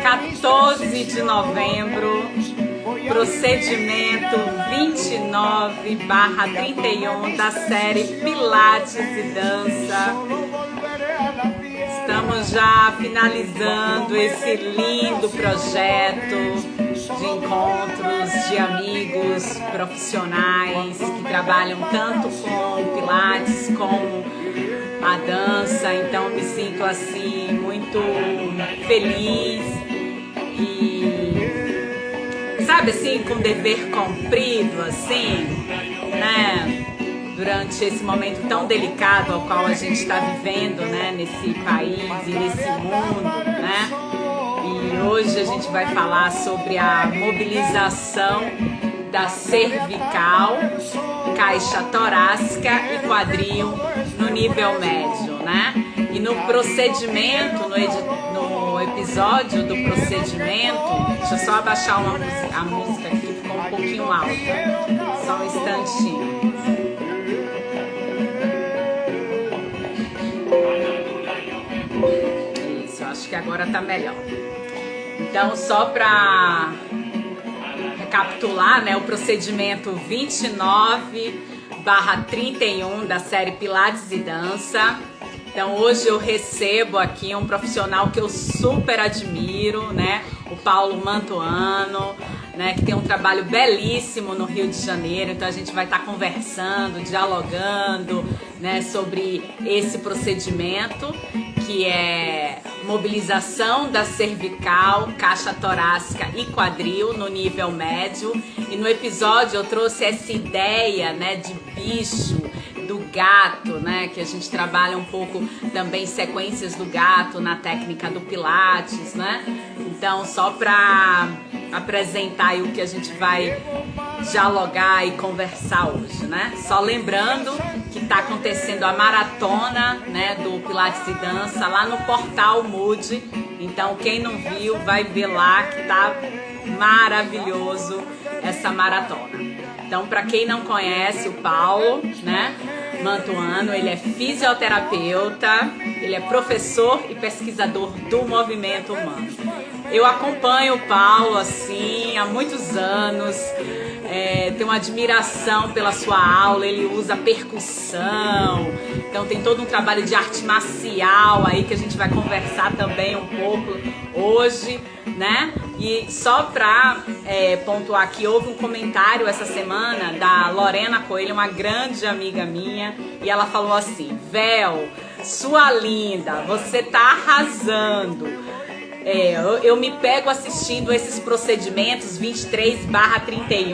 14 de novembro, procedimento 29/31 da série Pilates e Dança. Estamos já finalizando esse lindo projeto de encontros de amigos profissionais que trabalham tanto com Pilates como a dança. Então me sinto assim muito feliz e, sabe assim, com dever cumprido, assim, né? Durante esse momento tão delicado ao qual a gente está vivendo, né? Nesse país e nesse mundo, né? E hoje a gente vai falar sobre a mobilização da cervical, caixa torácica e quadril no nível médio, né? E no procedimento, no episódio do procedimento, deixa eu só abaixar a música aqui, ficou um pouquinho alta, só um instantinho. Isso, acho que agora tá melhor. Então, só para recapitular, né, o procedimento 29/31 da série Pilates e Dança. Então, hoje eu recebo aqui um profissional que eu super admiro, né, o Paulo Mantuano, né, que tem um trabalho belíssimo no Rio de Janeiro. Então, a gente vai estar conversando, dialogando, né, sobre esse procedimento, que é mobilização da cervical, caixa torácica e quadril no nível médio. E no episódio eu trouxe essa ideia, né, de bicho, do gato, né, que a gente trabalha um pouco também sequências do gato na técnica do Pilates, né? Então, só para apresentar aí o que a gente vai dialogar e conversar hoje, né? Só lembrando que está acontecendo a maratona, né, do Pilates e Dança lá no portal Mood. Então, quem não viu, vai ver lá que tá maravilhoso essa maratona. Então, para quem não conhece o Paulo, né, Mantuano, ele é fisioterapeuta, ele é professor e pesquisador do movimento humano. Eu acompanho o Paulo assim há muitos anos, tenho uma admiração pela sua aula. Ele usa percussão, então tem todo um trabalho de arte marcial aí que a gente vai conversar também um pouco hoje, né? E só para pontuar aqui, houve um comentário essa semana da Lorena Coelho, uma grande amiga minha, e ela falou assim: Vel, sua linda, você tá arrasando. Eu me pego assistindo esses procedimentos 23/31,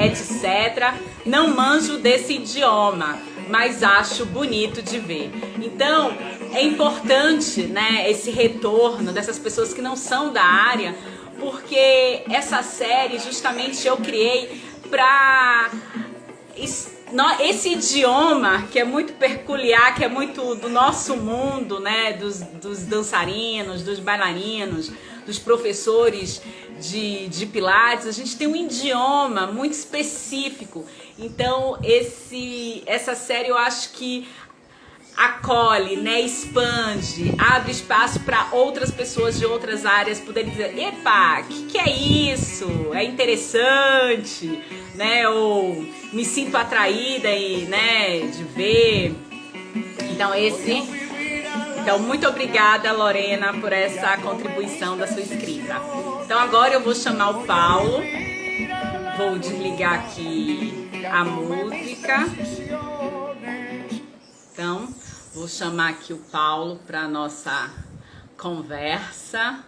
etc. Não manjo desse idioma, mas acho bonito de ver. Então, é importante, né, esse retorno dessas pessoas que não são da área, porque essa série justamente eu criei para esse idioma que é muito peculiar, que é muito do nosso mundo, né, dos dançarinos, dos bailarinos, dos professores de Pilates. A gente tem um idioma muito específico. Então essa série eu acho que acolhe, né, expande, abre espaço para outras pessoas de outras áreas poderem dizer: epa, que é isso? É interessante, né? Ou me sinto atraída e, né, de ver. Então, muito obrigada, Lorena, por essa contribuição da sua escrita. Então, agora eu vou chamar o Paulo. Vou desligar aqui a música. Então, vou chamar aqui o Paulo para a nossa conversa.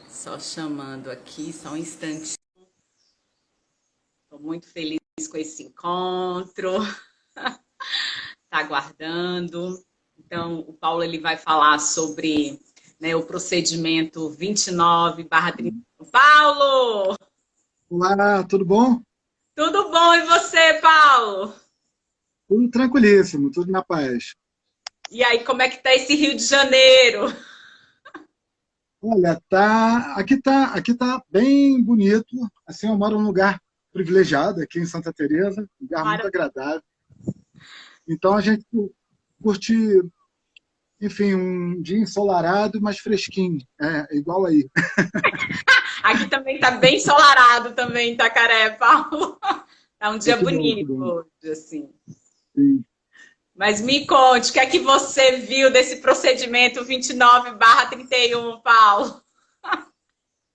Só chamando aqui, só um instantinho. Estou muito feliz com esse encontro. Está aguardando. Então, o Paulo ele vai falar sobre, né, o procedimento 29/30. Paulo! Olá, tudo bom? Tudo bom, e você, Paulo? Tudo tranquilíssimo, tudo na paz. E aí, como é que tá esse Rio de Janeiro? Olha, aqui tá bem bonito. Assim, eu moro num lugar privilegiado aqui em Santa Teresa, um lugar muito Mara- agradável. Então a gente curte enfim, um dia ensolarado, mas fresquinho. Igual aí. Aqui também está bem ensolarado também, em Itacaré, Paulo. Tá um Pô, dia que bom, que bonito bom. hoje, assim. Sim. Mas me conte, o que é que você viu desse procedimento 29/31, Paulo?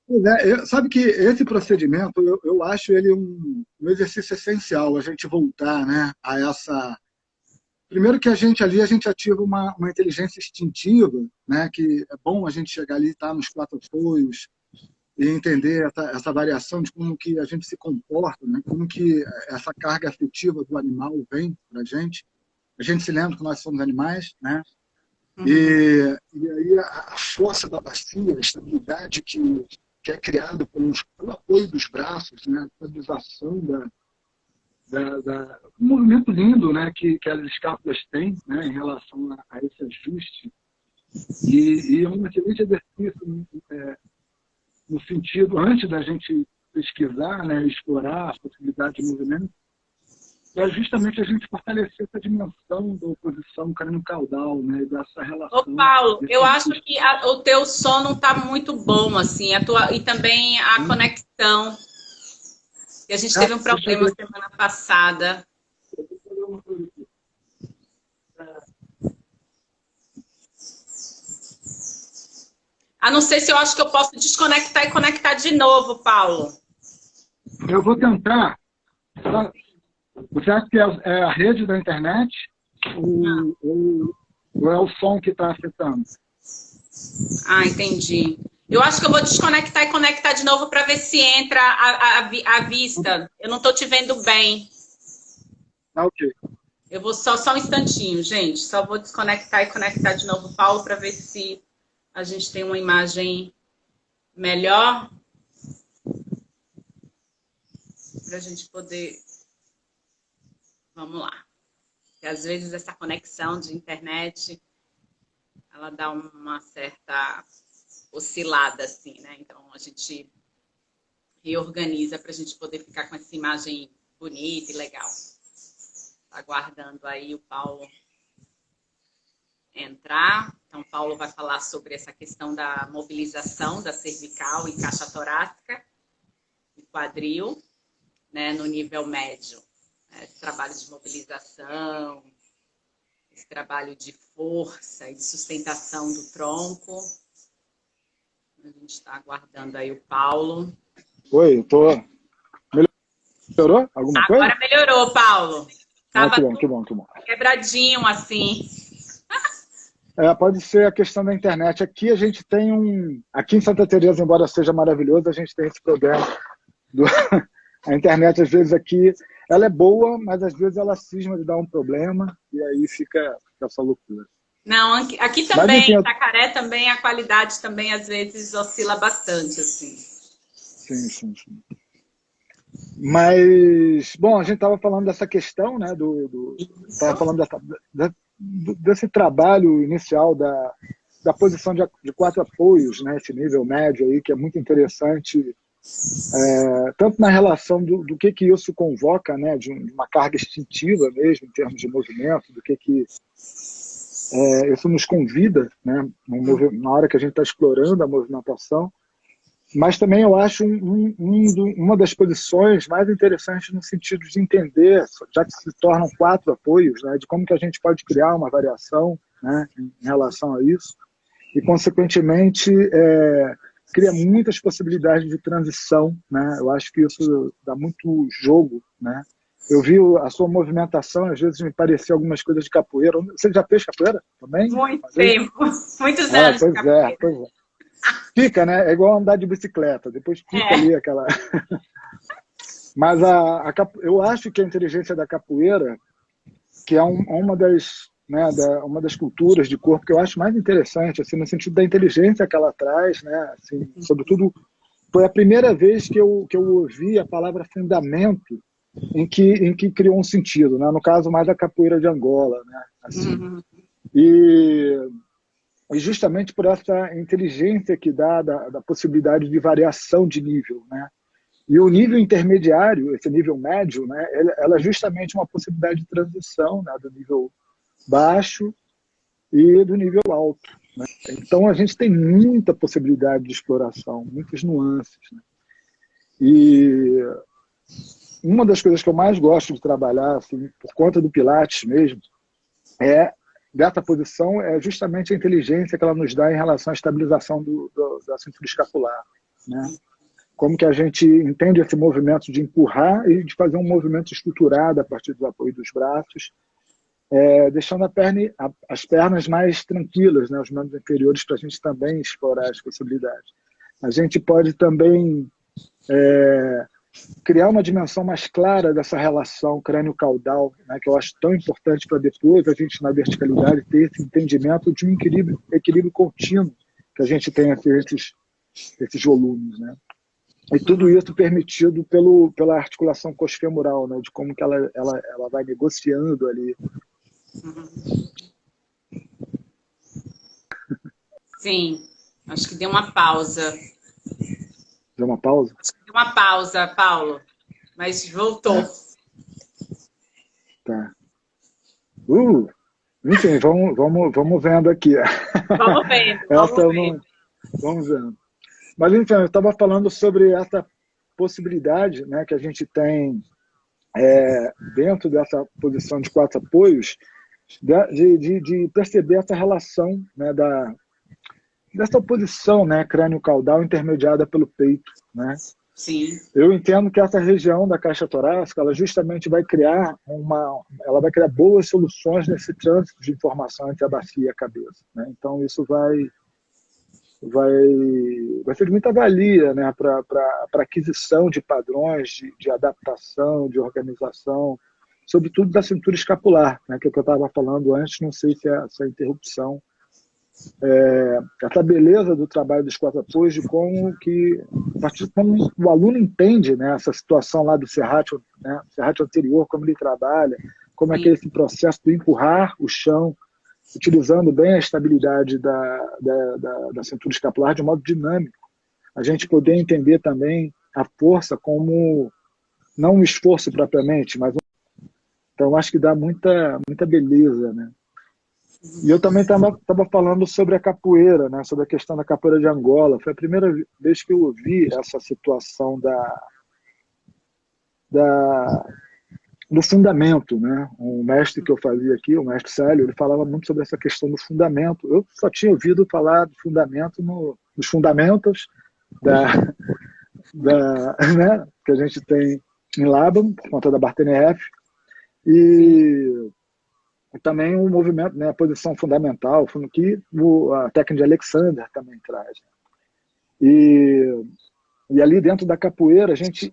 Pois é, sabe que esse procedimento, eu acho ele um exercício essencial, a gente voltar, né, a essa. Primeiro que a gente ativa uma inteligência instintiva, né, que é bom a gente chegar ali, estar nos quatro apoios e entender essa variação de como que a gente se comporta, né, como que essa carga afetiva do animal vem para a gente. A gente se lembra que nós somos animais, né? Uhum. E aí a força da bacia, a estabilidade que é criada pelo apoio dos braços, né? A estabilização um movimento lindo, né? Que as escápulas têm, né? Em relação a esse ajuste. E é um excelente exercício no sentido, antes da gente pesquisar, né? Explorar a possibilidade de movimento, é justamente a gente fortalecer essa dimensão da oposição crânio-caudal, né? Dessa Ô, relação. Paulo, eu acho que o teu som não está muito bom, assim, e também a conexão. E a gente teve um Deixa eu problema ver. semana passada. A não ser se eu acho que eu posso desconectar e conectar de novo, Paulo. Eu vou tentar. Você acha que é a rede da internet ou é o som que está afetando? Ah, entendi. Eu acho que eu vou desconectar e conectar de novo para ver se entra a vista. Eu não estou te vendo bem. Ah, ok. Eu vou só um instantinho, gente. Só vou desconectar e conectar de novo, Paulo, para ver se a gente tem uma imagem melhor. Para a gente poder. Vamos lá. Porque às vezes essa conexão de internet ela dá uma certa oscilada, assim, né? Então a gente reorganiza para a gente poder ficar com essa imagem bonita e legal. Tá aguardando aí o Paulo entrar. Então, o Paulo vai falar sobre essa questão da mobilização da cervical e caixa torácica e quadril, né, no nível médio. Esse trabalho de mobilização, esse trabalho de força e de sustentação do tronco. A gente está aguardando aí o Paulo. Oi, melhorou alguma coisa? Agora melhorou, Paulo. Tava Que bom, que bom. quebradinho, assim. Pode ser a questão da internet. Aqui a gente tem aqui em Santa Teresa, embora seja maravilhoso, a gente tem esse problema. A internet, às vezes, aqui, ela é boa, mas às vezes ela cisma de dar um problema e aí fica essa loucura. Não, aqui também, em Itacaré também, a qualidade também às vezes oscila bastante, assim. Sim. Mas, bom, a gente estava falando dessa questão, né, estava falando desse trabalho inicial da posição de quatro apoios, né, esse nível médio aí, que é muito interessante, tanto na relação do que isso convoca, né, de uma carga instintiva mesmo, em termos de movimento, do que isso nos convida, né, na hora que a gente está explorando a movimentação, mas também eu acho uma das posições mais interessantes no sentido de entender, já que se tornam quatro apoios, né, de como que a gente pode criar uma variação, né, em relação a isso, e, consequentemente, cria muitas possibilidades de transição, né, eu acho que isso dá muito jogo, né. Eu vi a sua movimentação, às vezes me parecia algumas coisas de capoeira. Você já fez capoeira também? Muito tempo, muitos anos de capoeira. Pois é. Fica, né? É igual andar de bicicleta, depois fica ali aquela... Mas eu acho que a inteligência da capoeira, que é uma das, né, uma das culturas de corpo que eu acho mais interessante, assim, no sentido da inteligência que ela traz, né? Assim, sobretudo, foi a primeira vez que eu ouvi a palavra fundamento em que criou um sentido, né? No caso mais da capoeira de Angola, né? Assim. E justamente por essa inteligência que dá da possibilidade de variação de nível, né? E o nível intermediário, esse nível médio, né? Ela é justamente uma possibilidade de transição, né? Do nível baixo e do nível alto, né? Então, a gente tem muita possibilidade de exploração, muitas nuances, né? E uma das coisas que eu mais gosto de trabalhar, assim, por conta do Pilates mesmo, dessa posição é justamente a inteligência que ela nos dá em relação à estabilização da cintura escapular, né? Como que a gente entende esse movimento de empurrar e de fazer um movimento estruturado a partir do apoio dos braços, deixando as pernas mais tranquilas, né? Os membros inferiores, para a gente também explorar as possibilidades. A gente pode também criar uma dimensão mais clara dessa relação crânio-caudal, né, que eu acho tão importante para depois a gente, na verticalidade, ter esse entendimento de um equilíbrio contínuo que a gente tem esses volumes, né? E tudo isso permitido pela articulação coxofemoral, né, de como que ela vai negociando ali. Sim, acho que deu uma pausa. Deu uma pausa? Acho que deu uma pausa, Paulo, mas voltou. Tá. Enfim, vamos vendo aqui. Vamos vendo. Vamos vendo. Mas, enfim, eu estava falando sobre essa possibilidade, né, que a gente tem dentro dessa posição de 4 apoios, de perceber essa relação, né, dessa posição, né, crânio-caudal intermediada pelo peito, né? Sim. Eu entendo que essa região da caixa torácica, ela justamente vai criar boas soluções nesse trânsito de informação entre a bacia e a cabeça, né? Então isso vai ser de muita valia, né, para aquisição de padrões de adaptação, de organização, sobretudo da cintura escapular, né, que é o que eu estava falando antes, não sei se essa interrupção, essa beleza do trabalho dos 4 apoios, de como o aluno entende, né, essa situação lá do serrátil, né, serrátil anterior, como ele trabalha, como é que é esse processo de empurrar o chão, utilizando bem a estabilidade da cintura escapular de modo dinâmico. A gente poder entender também a força como, não um esforço propriamente, mas então acho que dá muita beleza, né? E eu também estava falando sobre a capoeira, né? Sobre a questão da capoeira de Angola. Foi a primeira vez que eu ouvi essa situação do fundamento, né? Um mestre que eu fazia aqui, o mestre Célio, ele falava muito sobre essa questão do fundamento. Eu só tinha ouvido falar do fundamento nos fundamentos né? Que a gente tem em Laban, por conta da Barthenef, e também um movimento, né? A posição fundamental, que a técnica de Alexander também traz. E ali dentro da capoeira, a gente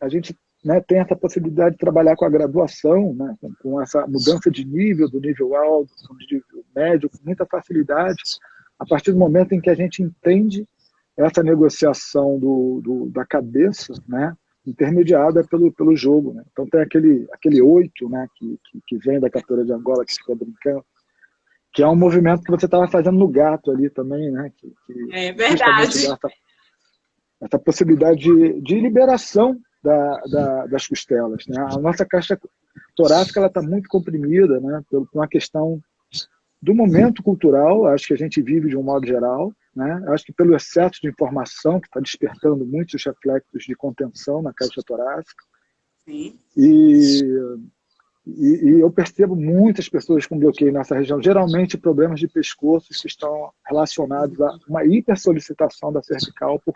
né, tem essa possibilidade de trabalhar com a graduação, né, com essa mudança de nível, do nível alto, do nível médio, com muita facilidade, a partir do momento em que a gente entende essa negociação da cabeça, né, intermediada pelo jogo, né? Então tem aquele 8, né, que vem da capoeira de Angola, que fica brincando, que é um movimento que você estava fazendo no gato ali também, né? É verdade. Essa possibilidade de liberação das costelas, né? A nossa caixa torácica está muito comprimida, né? Por uma questão do momento cultural, acho que a gente vive de um modo geral, né? Acho que pelo excesso de informação que está despertando muitos reflexos de contenção na caixa torácica. Sim. E eu percebo muitas pessoas com bloqueio nessa região, geralmente problemas de pescoço que estão relacionados a uma hipersolicitação da cervical por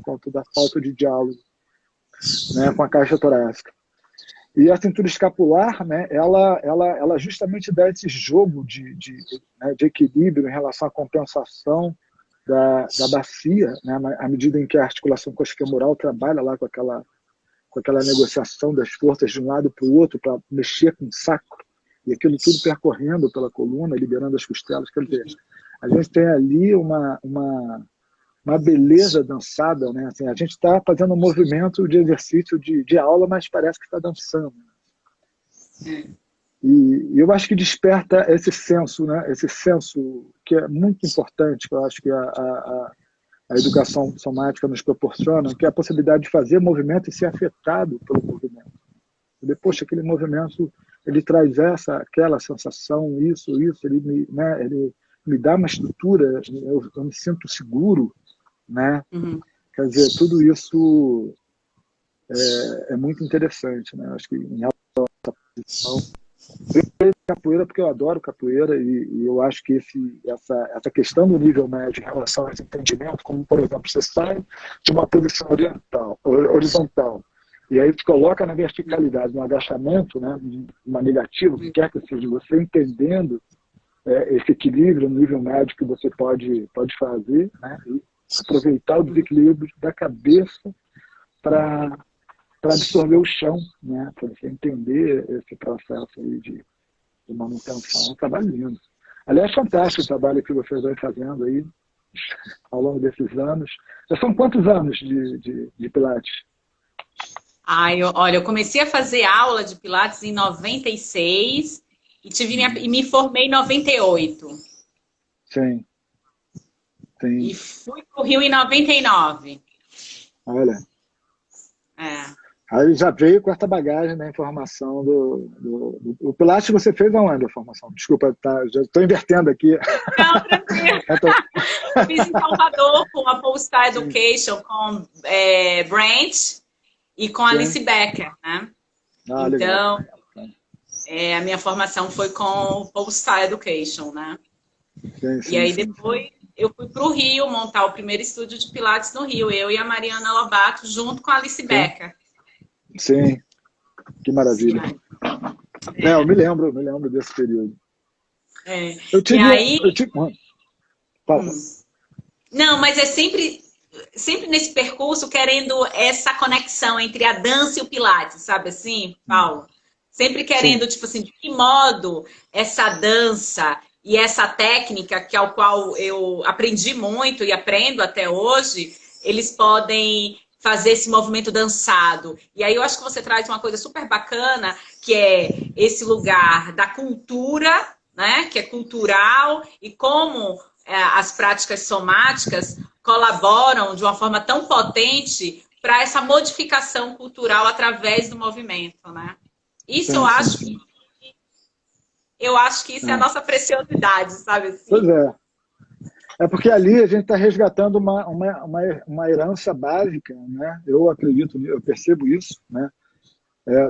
conta da falta de diálogo, né, com a caixa torácica. E a cintura escapular, né, ela justamente dá esse jogo de equilíbrio em relação à compensação da bacia, né, à medida em que a articulação coxofemoral trabalha lá com aquela negociação das forças de um lado para o outro para mexer com o sacro, e aquilo tudo percorrendo pela coluna, liberando as costelas. Quer dizer, a gente tem ali uma beleza dançada, né? Assim, a gente está fazendo um movimento de exercício de aula, mas parece que está dançando. E eu acho que desperta esse senso, né? Esse senso que é muito importante, que eu acho que a educação somática nos proporciona, que é a possibilidade de fazer movimento e ser afetado pelo movimento. Depois, aquele movimento, ele traz aquela sensação, ele me dá uma estrutura, eu me sinto seguro, né? Quer dizer, tudo isso é muito interessante, né? Acho que em relação a essa posição, eu capoeira porque eu adoro capoeira e eu acho que essa questão do nível médio em relação a esse entendimento, como, por exemplo, você sai de uma posição horizontal e aí te coloca na verticalidade, no agachamento, né, uma negativa, o que quer que seja, você entendendo esse equilíbrio no nível médio que você pode fazer, né, e aproveitar o desequilíbrio da cabeça para absorver o chão, né, para você entender esse processo aí de manutenção. É um trabalho lindo. Aliás, fantástico o trabalho que vocês vão fazendo aí ao longo desses anos. Já são quantos anos de Pilates? Olha, eu comecei a fazer aula de Pilates em 96 e me formei em 98. Sim. E fui para o Rio em 99. Olha. Aí já veio com essa bagagem da informação o Pilates você fez aonde a formação? Desculpa, tá, já estou invertendo aqui. Não, tranquilo. Fiz em Salvador com a Polestar Education, com Brent e com Alice Becker, né? Então, a minha formação foi com o Polestar Education, né? E aí depois eu fui para o Rio montar o primeiro estúdio de Pilates no Rio, eu e a Mariana Lobato, junto com a Alice Becker. Sim, que maravilha. Eu me lembro desse período. Eu tive... Fala. Não, mas é sempre nesse percurso querendo essa conexão entre a dança e o Pilates, sabe assim, Paulo? Sempre querendo, tipo assim, de que modo essa dança e essa técnica, que ao qual eu aprendi muito e aprendo até hoje, eles podem fazer esse movimento dançado. E aí eu acho que você traz uma coisa super bacana, que é esse lugar da cultura, né? Que é cultural, e como as práticas somáticas colaboram de uma forma tão potente para essa modificação cultural através do movimento, né? Isso eu acho que isso é a nossa preciosidade, sabe assim? Pois é. É porque ali a gente está resgatando uma herança básica, né? Eu acredito, eu percebo isso, né?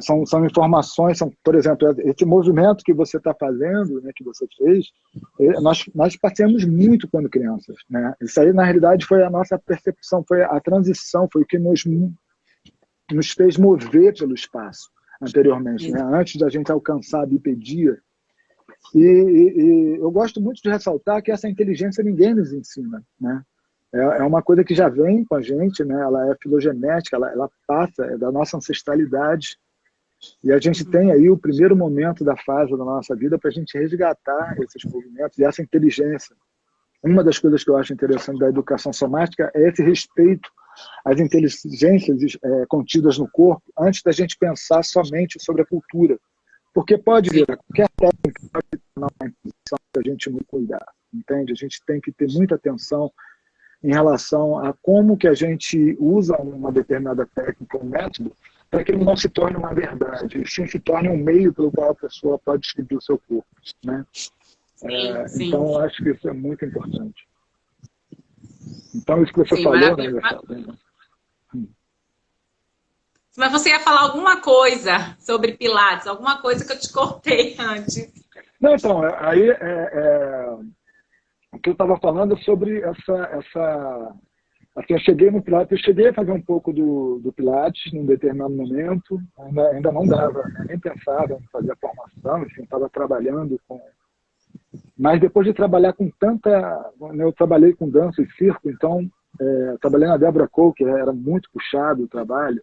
São informações, por exemplo, esse movimento que você está fazendo, né, que você fez, nós passamos muito quando crianças, né? Isso aí, na realidade, foi a nossa percepção, foi a transição, foi o que nos fez mover pelo espaço anteriormente, né? Antes da gente alcançar a bipedia. E eu gosto muito de ressaltar que essa inteligência ninguém nos ensina, né? É uma coisa que já vem com a gente, né? Ela é filogenética, ela passa, é da nossa ancestralidade. E a gente tem aí o primeiro momento da fase da nossa vida para a gente resgatar esses movimentos e essa inteligência. Uma das coisas que eu acho interessante da educação somática é esse respeito às inteligências contidas no corpo antes da gente pensar somente sobre a cultura. Porque pode vir qualquer técnica, pode tornar uma imposição que a gente não cuidar, entende? A gente tem que ter muita atenção em relação a como que a gente usa uma determinada técnica ou método para que ele não se torne uma verdade, e sim se torne um meio pelo qual a pessoa pode descobrir o seu corpo, né? Sim. Então, eu acho que isso é muito importante. Então, isso que você falou, né? Mas você ia falar alguma coisa sobre Pilates, alguma coisa que eu te cortei antes. Não, então, aí o que eu estava falando é sobre assim, eu cheguei no Pilates, eu cheguei a fazer um pouco do Pilates num determinado momento, ainda não dava, né? Nem pensava em fazer a formação, enfim, estava trabalhando com... Mas depois de trabalhar com eu trabalhei com dança e circo, então trabalhei na Deborah Cole, que era muito puxado o trabalho,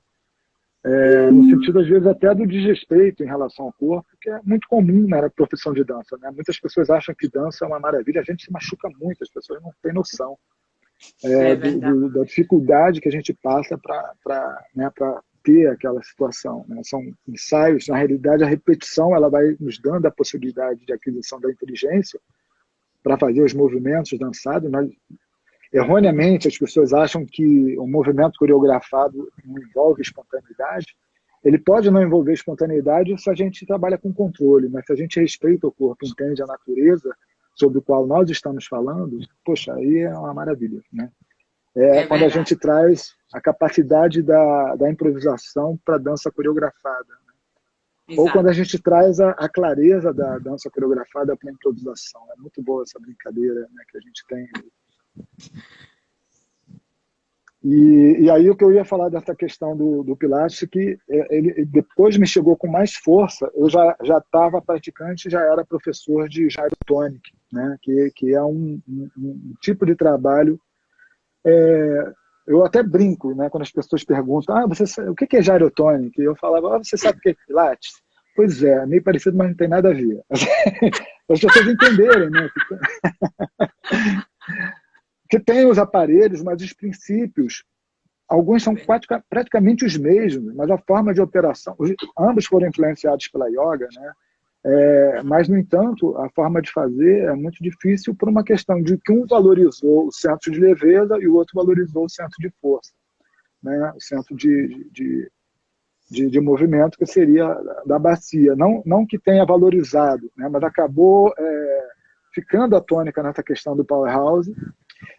no sentido, às vezes, até do desrespeito em relação ao corpo, que é muito comum na profissão de dança, né? Muitas pessoas acham que dança é uma maravilha, a gente se machuca muito, as pessoas não têm noção da dificuldade que a gente passa para ter aquela situação, né? São ensaios, na realidade, a repetição ela vai nos dando a possibilidade de aquisição da inteligência para fazer os movimentos dançados, mas erroneamente, as pessoas acham que o movimento coreografado não envolve espontaneidade. Ele pode não envolver espontaneidade se a gente trabalha com controle, mas se a gente respeita o corpo, entende a natureza, sobre o qual nós estamos falando, poxa, aí é uma maravilha, né? Quando a verdade. gente traz a capacidade da improvisação para a dança coreografada. Ou quando Exato. a gente traz a clareza da dança coreografada para a improvisação. É muito boa essa brincadeira, né, que a gente tem. E aí o que eu ia falar dessa questão do Pilates, que ele depois me chegou com mais força. Eu já estava praticante, já era professor de gyrotonic, né, que é um tipo de trabalho. Eu até brinco, né, quando as pessoas perguntam, o que é gyrotonic? Eu falava, você sabe o que é Pilates? Pois é, meio parecido, mas não tem nada a ver. As pessoas entenderem, né? Que tem os aparelhos, mas os princípios, alguns são praticamente os mesmos, mas a forma de operação, ambos foram influenciados pela yoga, né? Mas, no entanto, a forma de fazer é muito difícil por uma questão de que um valorizou o centro de leveza e o outro valorizou o centro de força, né? O centro de movimento, que seria da bacia. Não que tenha valorizado, né? Mas acabou ficando a tônica nessa questão do powerhouse,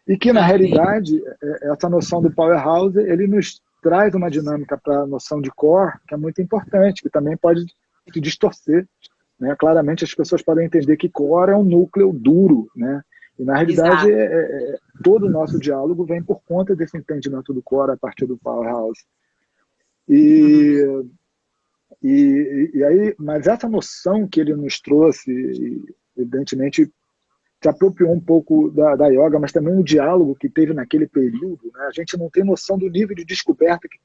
e que, na realidade, essa noção do powerhouse, ele nos traz uma dinâmica para a noção de core, que é muito importante, que também pode se distorcer, né? Claramente as pessoas podem entender que core é um núcleo duro, né? E, na realidade, todo o nosso diálogo vem por conta desse entendimento do core a partir do powerhouse. Mas essa noção que ele nos trouxe, evidentemente, se apropriou um pouco da yoga, mas também o diálogo que teve naquele período, né? A gente não tem noção do nível de descoberta que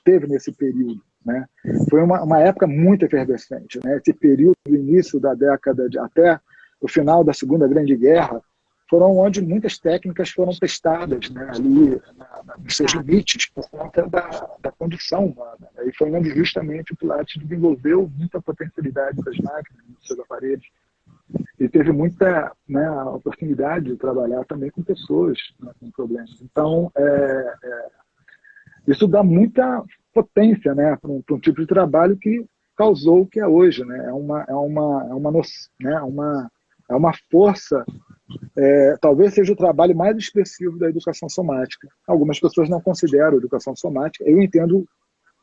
teve nesse período, né? Foi uma época muito efervescente, né? Esse período do início da década até o final da Segunda Grande Guerra foram onde muitas técnicas foram testadas, né? Ali nos seus limites por conta da condição humana, né? E foi onde justamente o Pilates desenvolveu muita potencialidade das máquinas, dos seus aparelhos. E teve muita, né, oportunidade de trabalhar também com pessoas, né, com problemas. Então, isso dá muita potência, né, para um tipo de trabalho que causou o que é hoje. Né? É uma força, talvez seja o trabalho mais expressivo da educação somática. Algumas pessoas não consideram educação somática. Eu entendo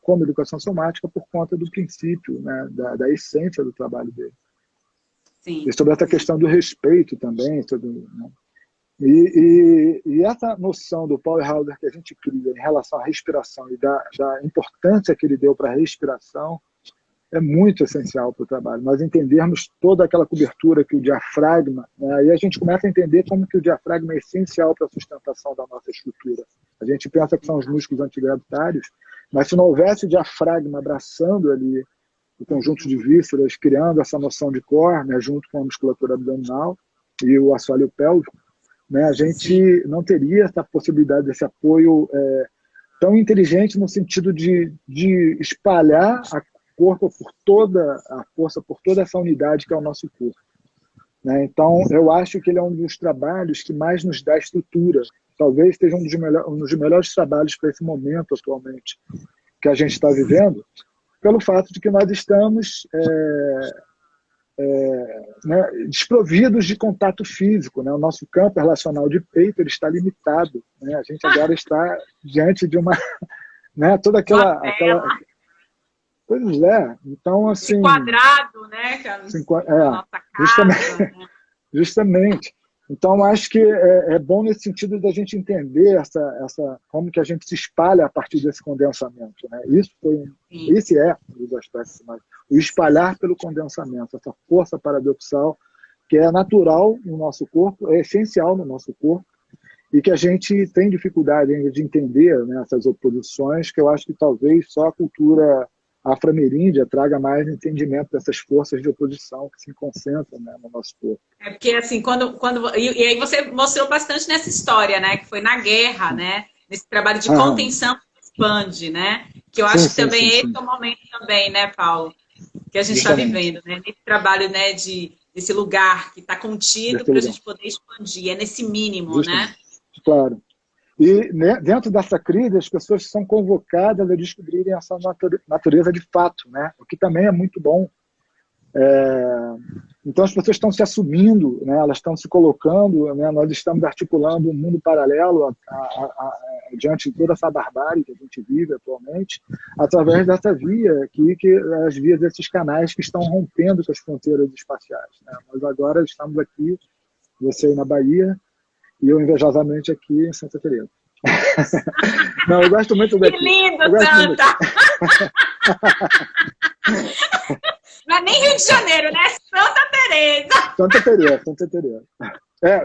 como educação somática por conta do princípio, né, da essência do trabalho dele. Sim. E sobre essa questão do respeito também. Né? E essa noção do powerhouse que a gente cria em relação à respiração e da importância que ele deu para a respiração é muito essencial para o trabalho. Nós entendermos toda aquela cobertura que o diafragma, né? E a gente começa a entender como que o diafragma é essencial para a sustentação da nossa estrutura. A gente pensa que são os músculos antigravitários, mas se não houvesse o diafragma abraçando ali o conjunto de vísceras, criando essa noção de core, né, junto com a musculatura abdominal e o assoalho pélvico, né, a gente não teria essa possibilidade desse apoio tão inteligente no sentido de espalhar a corpo por toda a força, por toda essa unidade que é o nosso corpo. Né? Então, eu acho que ele é um dos trabalhos que mais nos dá estrutura. Talvez seja um dos melhores trabalhos para esse momento atualmente que a gente está vivendo, pelo fato de que nós estamos né, desprovidos de contato físico. Né? O nosso campo relacional de peito ele está limitado. Né? A gente agora está diante de uma... Né, toda aquela... Pois é. Então, assim... Esse quadrado, né? Que é a nossa casa, justamente. Então, acho que é bom nesse sentido da gente entender como que a gente se espalha a partir desse condensamento. Né? Esse é um dos aspectos mais. O espalhar pelo condensamento, essa força paradoxal que é natural no nosso corpo, é essencial no nosso corpo, e que a gente tem dificuldade ainda de entender, né, essas oposições, que eu acho que talvez só a cultura afro-ameríndia traga mais entendimento dessas forças de oposição que se concentram, né, no nosso corpo. Porque assim, e aí você mostrou bastante nessa história, né, que foi na guerra, né, nesse trabalho de contenção que expande, né, que eu acho que também esse é o momento também, né, Paulo, que a gente está vivendo, né, nesse trabalho, né, desse lugar que está contido para a gente poder expandir, é nesse mínimo, justamente, né? Claro. E, né, dentro dessa crise, as pessoas são convocadas a descobrirem essa natureza de fato, né? O que também é muito bom. Então as pessoas estão se assumindo, né? Elas estão se colocando, né? Nós estamos articulando um mundo paralelo diante de toda essa barbárie que a gente vive atualmente, através dessa via aqui, que as vias desses canais que estão rompendo com as fronteiras espaciais, né? Nós agora estamos aqui, você aí na Bahia, e eu invejosamente aqui em Santa Teresa. Não, eu gosto muito daqui. Que lindo, Santa! Não é nem Rio de Janeiro, né? Santa Teresa. Santa Teresa, Santa Teresa.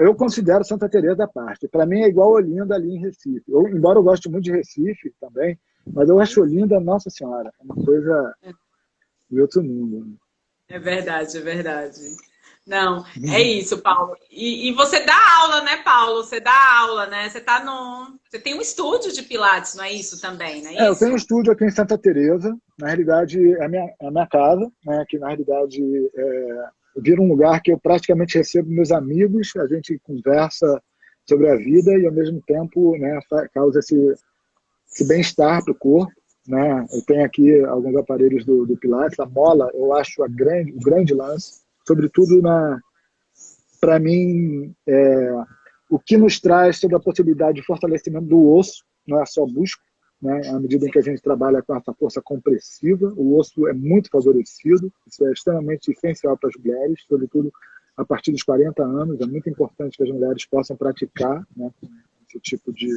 Eu considero Santa Teresa à parte. Para mim é igual Olinda ali em Recife. Embora eu goste muito de Recife também, mas eu acho Olinda, Nossa Senhora, é uma coisa de outro mundo. É verdade, é verdade. Não, é isso, Paulo. E você dá aula, né, Paulo? Você dá aula, né? Você tem um estúdio de Pilates, não é isso também, não é isso? Eu tenho um estúdio aqui em Santa Teresa. Na realidade, é a minha casa, né? Que na realidade vira um lugar que eu praticamente recebo meus amigos, a gente conversa sobre a vida e, ao mesmo tempo, né, causa esse bem-estar para o corpo. Né? Eu tenho aqui alguns aparelhos do Pilates. A mola, eu acho o grande lance, sobretudo para mim, o que nos traz sobre a possibilidade de fortalecimento do osso, não é só músculo, né? À medida em que a gente trabalha com essa força compressiva, o osso é muito favorecido, isso é extremamente essencial para as mulheres, sobretudo a partir dos 40 anos, é muito importante que as mulheres possam praticar, né, esse tipo de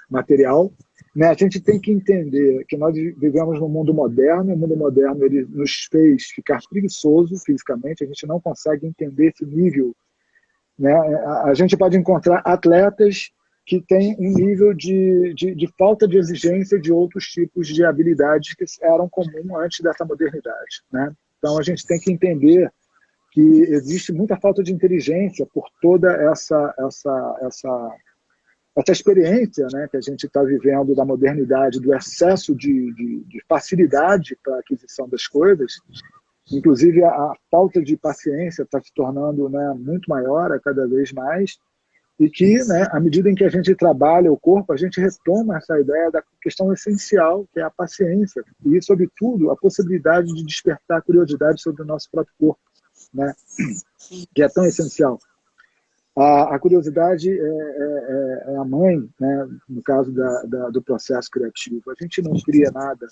material. Né? A gente tem que entender que nós vivemos num mundo moderno, o mundo moderno ele nos fez ficar preguiçoso fisicamente, a gente não consegue entender esse nível. Né? A gente pode encontrar atletas que têm um nível de falta de exigência de outros tipos de habilidades que eram comuns antes dessa modernidade. Né? Então a gente tem que entender que existe muita falta de inteligência por toda essa experiência, né, que a gente está vivendo da modernidade, do excesso de facilidade para a aquisição das coisas. Inclusive, a falta de paciência está se tornando, né, muito maior a cada vez mais, e que, né, à medida em que a gente trabalha o corpo, a gente retoma essa ideia da questão essencial, que é a paciência, e, sobretudo, a possibilidade de despertar curiosidade sobre o nosso próprio corpo, né, que é tão essencial. A curiosidade é a mãe, né, no caso do processo criativo. A gente não cria nada,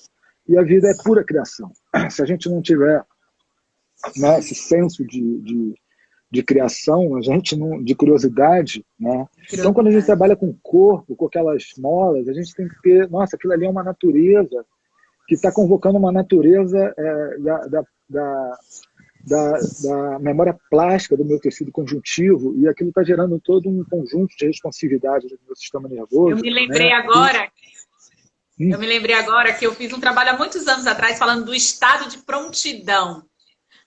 e a vida é pura criação. Se a gente não tiver, né, esse senso de criação, a gente não, de curiosidade, né? Então, quando a gente trabalha com o corpo, com aquelas molas, a gente tem que ter, nossa, aquilo ali é uma natureza que está convocando uma natureza da memória plástica do meu tecido conjuntivo, e aquilo está gerando todo um conjunto de responsividade do meu sistema nervoso. Eu me lembrei, né, agora. Eu me lembrei agora que eu fiz um trabalho há muitos anos atrás falando do estado de prontidão.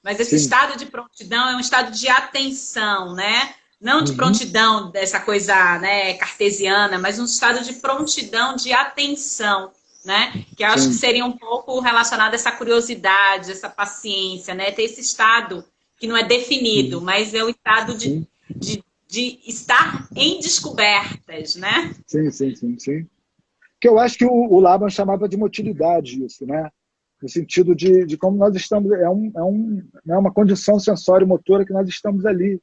Mas esse estado de prontidão é um estado de atenção, né? Não de prontidão, dessa coisa, né, cartesiana, mas um estado de prontidão, de atenção, né? Que eu acho que seria um pouco relacionado a essa curiosidade, essa paciência, né? Ter esse estado que não é definido, mas é o estado de estar em descobertas, né? Sim. Que eu acho que o Laban chamava de motilidade isso, né? No sentido de como nós estamos, é uma condição sensório-motora que nós estamos ali,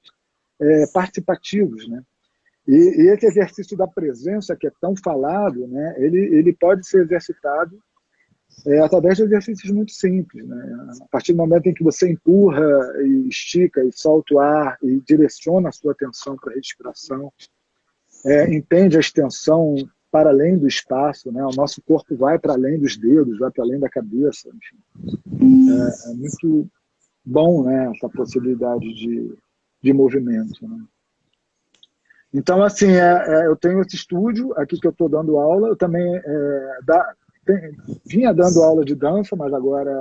participativos, né? E esse exercício da presença que é tão falado, né? Ele pode ser exercitado através de exercícios muito simples, né? A partir do momento em que você empurra e estica e solta o ar e direciona a sua atenção para a respiração, entende a extensão para além do espaço, né? O nosso corpo vai para além dos dedos, vai para além da cabeça, enfim. É muito bom, né, essa possibilidade de movimento, né? Então, assim, eu tenho esse estúdio aqui que eu estou dando aula, eu também vinha dando aula de dança, mas agora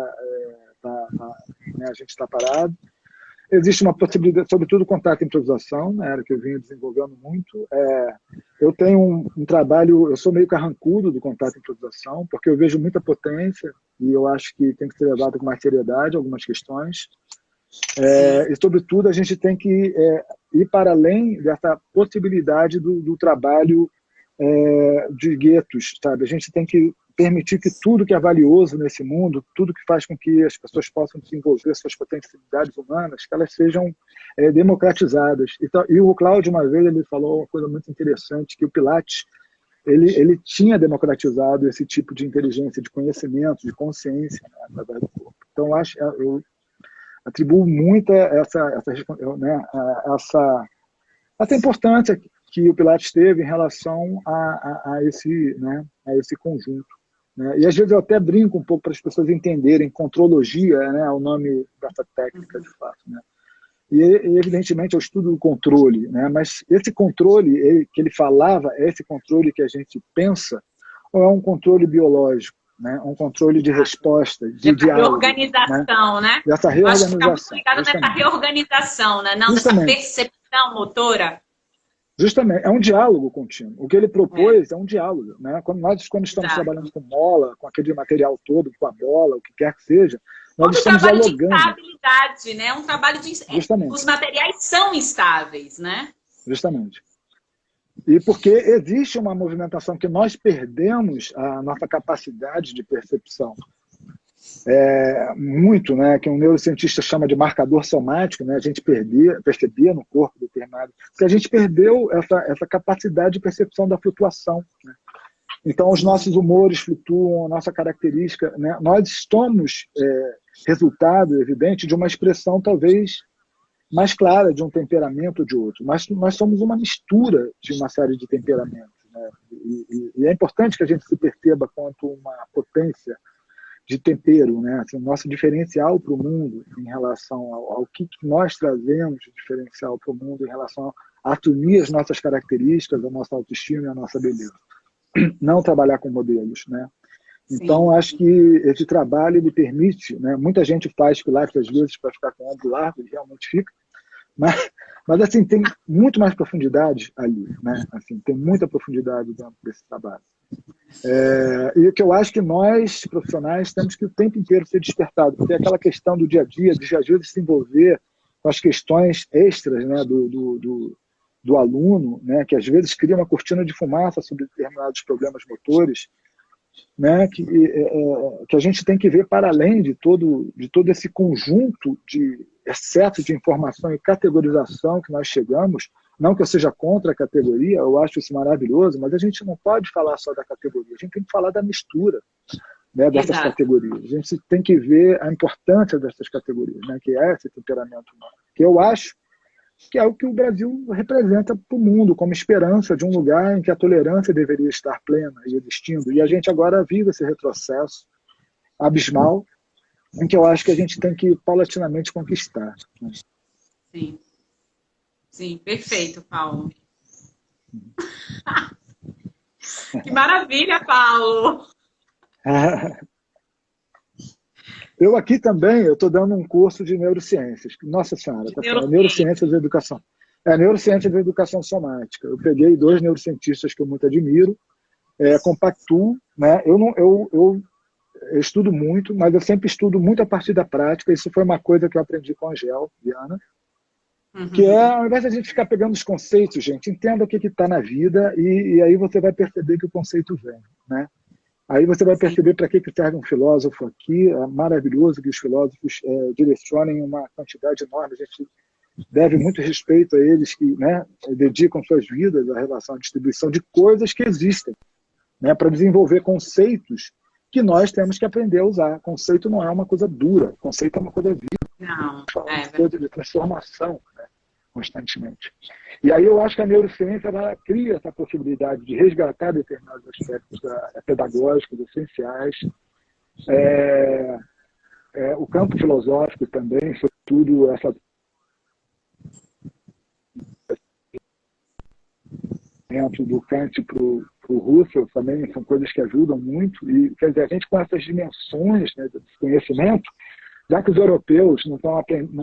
né, a gente está parado. Existe uma possibilidade, sobretudo contato e improvisação, né, era que eu vinha desenvolvendo muito. Eu tenho um trabalho, eu sou meio carrancudo do contato e improvisação, porque eu vejo muita potência e eu acho que tem que ser levado com mais seriedade algumas questões. E, sobretudo, a gente tem que ir para além dessa possibilidade do trabalho de guetos, sabe? A gente tem que permitir que tudo que é valioso nesse mundo, tudo que faz com que as pessoas possam desenvolver suas potencialidades humanas, que elas sejam democratizadas. E o Cláudio, uma vez, ele falou uma coisa muito interessante, que o Pilates ele tinha democratizado esse tipo de inteligência, de conhecimento, de consciência, né, através do corpo. Então, eu atribuo muito essa importância que o Pilates teve em relação a esse conjunto. Né? E às vezes eu até brinco um pouco para as pessoas entenderem contrologia, né, é o nome dessa técnica de fato. Né? E evidentemente é o estudo do controle, né? Mas esse controle que ele falava é esse controle que a gente pensa ou é um controle biológico? Né? Um controle de resposta, de diálogo. Reorganização, né? Dessa reorganização. Eu acho que está muito ligado nessa reorganização, né? Não, dessa percepção motora. Justamente, é um diálogo contínuo. O que ele propôs é um diálogo. Né? Quando estamos trabalhando com mola, com aquele material todo, com a bola, o que quer que seja, nós estamos dialogando. De instabilidade, né? Um trabalho de... Os materiais são instáveis, né? Justamente. E porque existe uma movimentação que nós perdemos a nossa capacidade de percepção. Muito, né, que um neurocientista chama de marcador somático, né, a gente percebia no corpo determinado, porque a gente perdeu essa capacidade de percepção da flutuação. Né? Então, os nossos humores flutuam, a nossa característica, né? Nós estamos resultado, evidente, de uma expressão talvez mais clara de um temperamento ou de outro, mas nós somos uma mistura de uma série de temperamentos. Né? E é importante que a gente se perceba quanto uma potência de tempero, né? Assim, o nosso diferencial para o mundo em relação ao que nós trazemos de diferencial para o mundo em relação a assumir as nossas características, a nossa autoestima e a nossa beleza. Não trabalhar com modelos, né? Então, acho que esse trabalho ele permite, né? Muita gente faz Pilates às vezes para ficar com o ombro largo, ele realmente fica, mas assim, tem muito mais profundidade ali, né? Assim, tem muita profundidade dentro desse trabalho. E o que eu acho que nós, profissionais, temos que o tempo inteiro ser despertados, porque é aquela questão do dia a dia, de às vezes se envolver com as questões extras, né, do aluno, né, que às vezes cria uma cortina de fumaça sobre determinados problemas motores, né, que a gente tem que ver para além de todo esse conjunto de excesso de informação e categorização que nós chegamos. Não que eu seja contra a categoria, eu acho isso maravilhoso, mas a gente não pode falar só da categoria, a gente tem que falar da mistura, né, dessas categorias. A gente tem que ver a importância dessas categorias, né, que é esse temperamento humano, que eu acho que é o que o Brasil representa para o mundo, como esperança de um lugar em que a tolerância deveria estar plena e existindo. E a gente agora vive esse retrocesso abismal, em que eu acho que a gente tem que paulatinamente conquistar. Né? Sim. Sim, perfeito, Paulo. Que maravilha, Paulo! Eu aqui também, eu estou dando um curso de neurociências. Nossa Senhora, neurociências da educação. Neurociência da educação somática. Eu peguei 2 neurocientistas que eu muito admiro, compactuo, né? Eu estudo muito, mas eu sempre estudo muito a partir da prática. Isso foi uma coisa que eu aprendi com a Angel, Diana. Que ao invés de a gente ficar pegando os conceitos, gente, entenda o que está na vida e aí você vai perceber que o conceito vem, né? Aí você vai perceber para que serve um filósofo aqui. É maravilhoso que os filósofos direcionem uma quantidade enorme. A gente deve muito respeito a eles que, né, dedicam suas vidas à relação à distribuição de coisas que existem, né, para desenvolver conceitos que nós temos que aprender a usar. Conceito não é uma coisa dura, conceito é uma coisa viva. Não, é uma coisa de transformação, né, constantemente. E aí eu acho que a neurociência ela cria essa possibilidade de resgatar determinados aspectos pedagógicos essenciais. O campo filosófico também, sobretudo essa do Kant para o Husserl também são coisas que ajudam muito. E, quer dizer, a gente com essas dimensões, né, desse conhecimento, já que os europeus não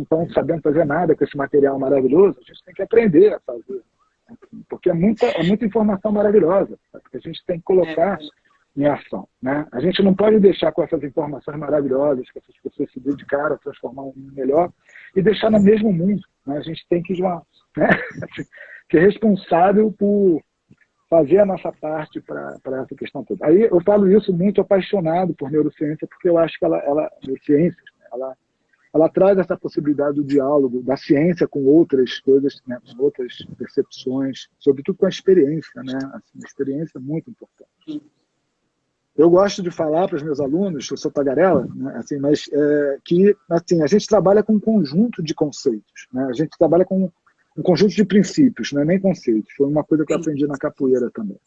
estão sabendo fazer nada com esse material maravilhoso, a gente tem que aprender a fazer. Porque é muita informação maravilhosa, que a gente tem que colocar em ação. Né? A gente não pode deixar com essas informações maravilhosas que essas pessoas se dedicaram a transformar um mundo melhor e deixar no mesmo mundo. Né? A gente tem que ser responsável por fazer a nossa parte para essa questão toda. Aí eu falo isso muito apaixonado por neurociência, porque eu acho que neurociência, ela traz essa possibilidade do diálogo da ciência com outras coisas, né, com outras percepções, sobretudo com a experiência, né? Assim, a experiência é muito importante. Eu gosto de falar para os meus alunos, eu sou tagarela, né, assim, mas que assim, a gente trabalha com um conjunto de conceitos, né? A gente trabalha com um conjunto de princípios, não é nem conceitos. Foi uma coisa que eu aprendi na capoeira também.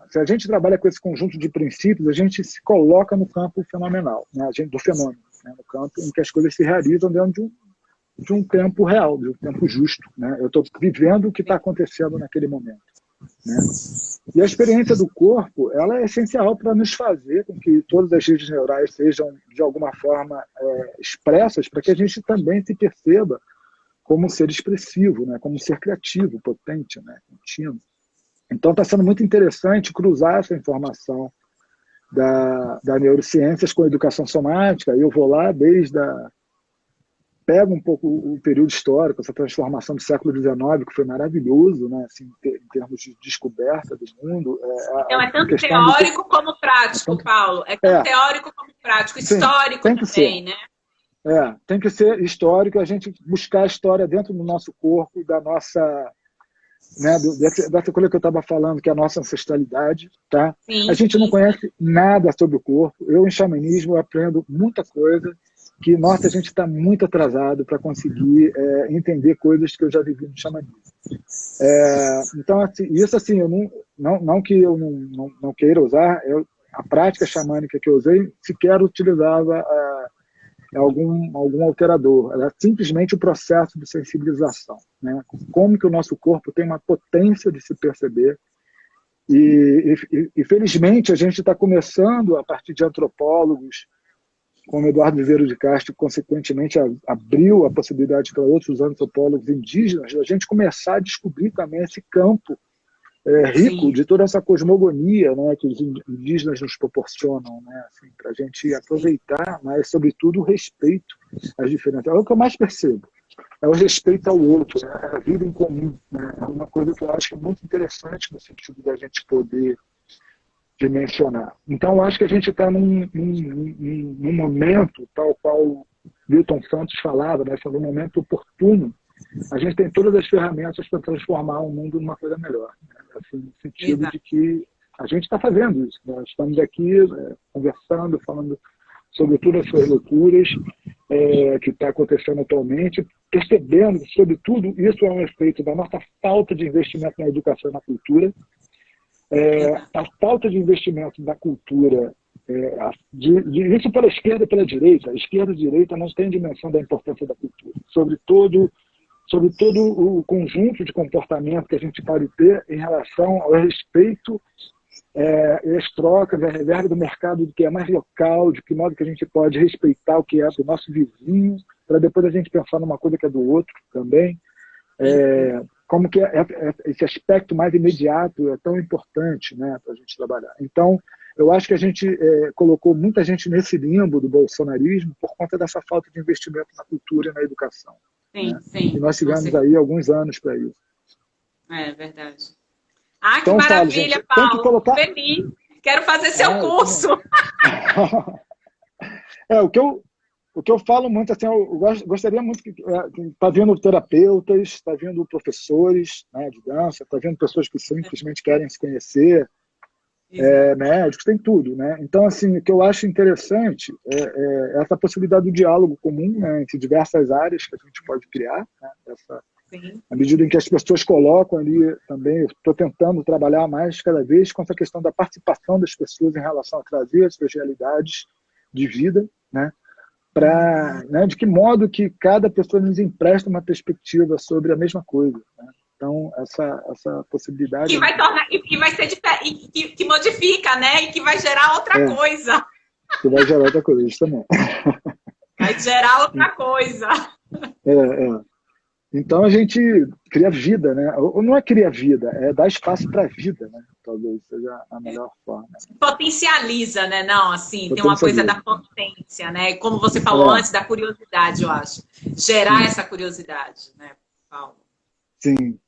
Se a gente trabalha com esse conjunto de princípios, a gente se coloca no campo fenomenal, né? Do fenômeno, né? No campo em que as coisas se realizam dentro de um tempo real, de um tempo justo, né? Eu estou vivendo o que está acontecendo naquele momento, né? E a experiência do corpo, ela é essencial para nos fazer com que todas as redes neurais sejam, de alguma forma, expressas, para que a gente também se perceba como um ser expressivo, né? Como um ser criativo, potente, né? Contínuo. Então está sendo muito interessante cruzar essa informação da neurociências com a educação somática. Eu vou lá pego um pouco o período histórico, essa transformação do século XIX, que foi maravilhoso, né? Assim, em termos de descoberta do mundo. É tanto teórico como prático, Paulo. É tanto teórico como prático, histórico também, né? Tem que ser histórico, a gente buscar a história dentro do nosso corpo, da nossa, né, dessa coisa que eu estava falando, que é a nossa ancestralidade, tá? Sim, a gente não conhece nada sobre o corpo. Eu, em xamanismo, aprendo muita coisa que, nossa, a gente está muito atrasado para conseguir entender coisas que eu já vivi no xamanismo. Então, assim, isso assim, eu não que eu não queira usar, a prática xamânica que eu usei sequer utilizava algum alterador. Era simplesmente o processo de sensibilização, né? Como que o nosso corpo tem uma potência de se perceber. E felizmente a gente está começando, a partir de antropólogos, como Eduardo Viveiro de Castro, consequentemente abriu a possibilidade para outros antropólogos indígenas, a gente começar a descobrir também esse campo rico de toda essa cosmogonia, né, que os indígenas nos proporcionam, né, assim, para a gente aproveitar, mas, sobretudo, o respeito às diferenças. É o que eu mais percebo, é o respeito ao outro, né, a vida em comum. Né, é uma coisa que eu acho muito interessante no sentido da gente poder dimensionar. Então, eu acho que a gente está num momento, tal qual Milton Santos falava, né, num momento oportuno. A gente tem todas as ferramentas para transformar o mundo numa coisa melhor. Né? Assim, no sentido de que a gente está fazendo isso. Nós estamos aqui conversando, falando sobre todas as suas loucuras que está acontecendo atualmente, percebendo que, sobretudo, isso é um efeito da nossa falta de investimento na educação e na cultura. A falta de investimento na cultura, isso pela esquerda e pela direita. A esquerda e a direita não têm dimensão da importância da cultura. Sobre todo o conjunto de comportamento que a gente pode ter em relação ao respeito e as trocas, a reverba do mercado, do que é mais local, de que modo que a gente pode respeitar o que é do nosso vizinho, para depois a gente pensar numa coisa que é do outro também. Como que esse aspecto mais imediato é tão importante, né, para a gente trabalhar. Então, eu acho que a gente colocou muita gente nesse limbo do bolsonarismo por conta dessa falta de investimento na cultura e na educação. Sim, né? sim. E nós tivemos aí alguns anos para isso. É verdade. Ah, então, que maravilha, Paulo. Paulo. Colocar... Feliz. Quero fazer seu curso. O que eu falo muito, assim, eu gostaria muito que está vindo terapeutas, está vindo professores, né, de dança, está vindo pessoas que simplesmente querem se conhecer, médicos, tem tudo, né? Então, assim, o que eu acho interessante é essa possibilidade do diálogo comum, né, entre diversas áreas que a gente pode criar, né, à medida em que as pessoas colocam ali também, eu estou tentando trabalhar mais cada vez com essa questão da participação das pessoas em relação a trazer as suas realidades de vida, né? Né, de que modo que cada pessoa nos empresta uma perspectiva sobre a mesma coisa, né? Então, essa possibilidade... Que vai tornar, e vai ser que modifica, né? E que vai gerar outra coisa. Que vai gerar outra coisa, justamente. Vai gerar outra coisa. Então, a gente cria vida, né? Ou não é criar vida, é dar espaço para a vida, né? Talvez seja a melhor forma. Potencializa, né? Não, assim, tem uma coisa da potência, né? Como você falou antes, da curiosidade, eu acho. Gerar essa curiosidade, né, Paulo? Sim.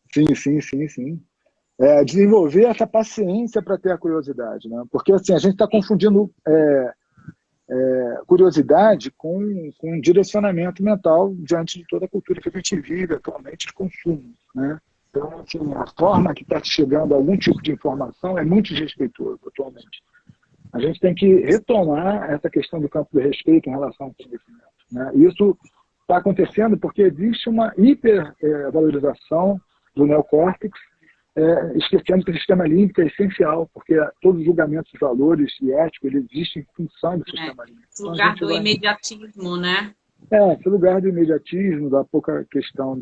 desenvolver essa paciência para ter a curiosidade, né? Porque assim, a gente está confundindo curiosidade com direcionamento mental diante de toda a cultura que a gente vive atualmente de consumo, né? Então, assim, a forma que está chegando algum tipo de informação é muito desrespeitoso atualmente. A gente tem que retomar essa questão do campo do respeito em relação ao conhecimento, né? Isso está acontecendo porque existe uma hipervalorização do neocórtex, esquecendo que o sistema límbico é essencial, porque todos os julgamentos de valores e éticos eles existem em função do sistema límbico. Esse lugar do imediatismo, né? Esse lugar do imediatismo, da pouca questão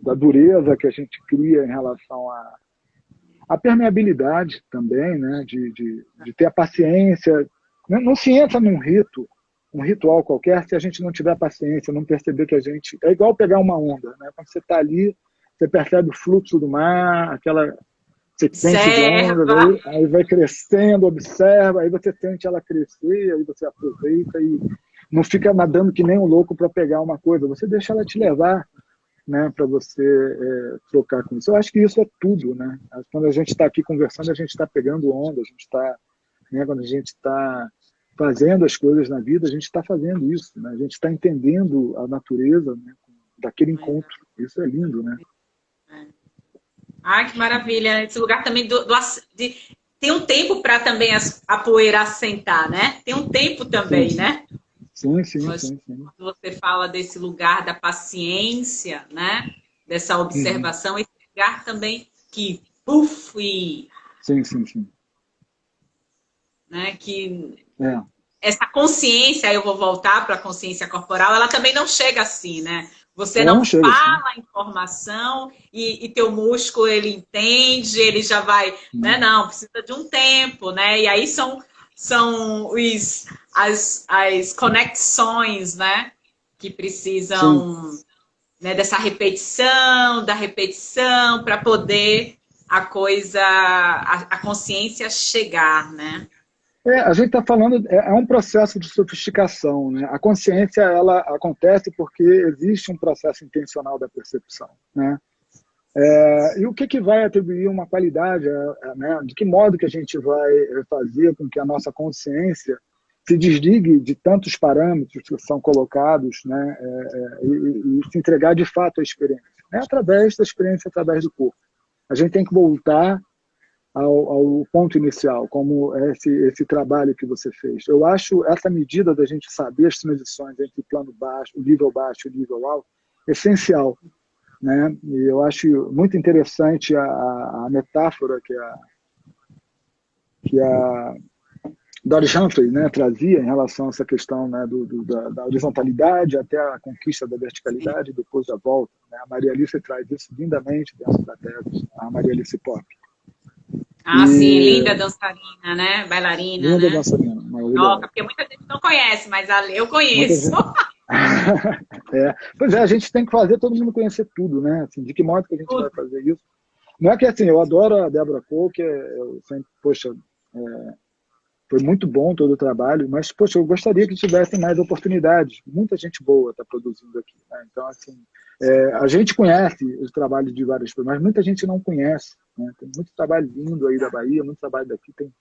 da dureza que a gente cria em relação à permeabilidade também, né? De ter a paciência. Não se entra num ritual qualquer, se a gente não tiver paciência, não perceber que a gente... É igual pegar uma onda, né? Quando você está ali, você percebe o fluxo do mar, aquela sequência de ondas, aí vai crescendo, observa, aí você sente ela crescer, aí você aproveita e não fica nadando que nem um louco para pegar uma coisa, você deixa ela te levar, né, para você trocar com isso. Eu acho que isso é tudo, né? Quando a gente está aqui conversando, a gente está pegando onda, a gente está, né, quando a gente está fazendo as coisas na vida, a gente está fazendo isso, né? A gente está entendendo a natureza, né, daquele encontro. Isso é lindo, né? Ai, que maravilha. Esse lugar também tem um tempo para também a poeira assentar, né? Tem um tempo também, sim. né? Sim. Quando você fala desse lugar da paciência, né? Dessa observação, esse lugar também que e sim. Né? Que essa consciência, eu vou voltar para a consciência corporal, ela também não chega assim, né? Você não fala a informação e teu músculo, ele entende, ele já vai... Né? Não, precisa de um tempo, né? E aí são as conexões, né? Que precisam, né, dessa repetição, da repetição, para poder a consciência chegar, né? A gente está falando, um processo de sofisticação, né? A consciência, ela acontece porque existe um processo intencional da percepção, né? E o que vai atribuir uma qualidade, né? De que modo que a gente vai fazer com que a nossa consciência se desligue de tantos parâmetros que são colocados, né? E se entregar de fato à experiência, né? Através da experiência, através do corpo. A gente tem que voltar ao ponto inicial, como esse trabalho que você fez. Eu acho essa medida da gente saber as transições entre o plano baixo, o nível baixo e o nível alto, essencial, né? E eu acho muito interessante a metáfora que a Doris Humphrey, né, trazia em relação a essa questão, né, da horizontalidade até a conquista da verticalidade e depois da volta, né? A Maria Alice traz isso lindamente dentro da tese, a Maria Alice Pop. Sim, linda dançarina, né? Bailarina, linda, né? Dançarina, Toca, porque muita gente não conhece, mas eu conheço. Pois a gente tem que fazer todo mundo conhecer tudo, né? Assim, de que modo que a gente vai fazer isso? Não é que assim, eu adoro a Débora Cole, que eu sempre, poxa, foi muito bom todo o trabalho, mas, poxa, eu gostaria que tivessem mais oportunidades. Muita gente boa está produzindo aqui, né? Então, assim, a gente conhece os trabalhos de várias pessoas, mas muita gente não conhece, né? Tem muito trabalho lindo aí da Bahia, muito trabalho daqui, tem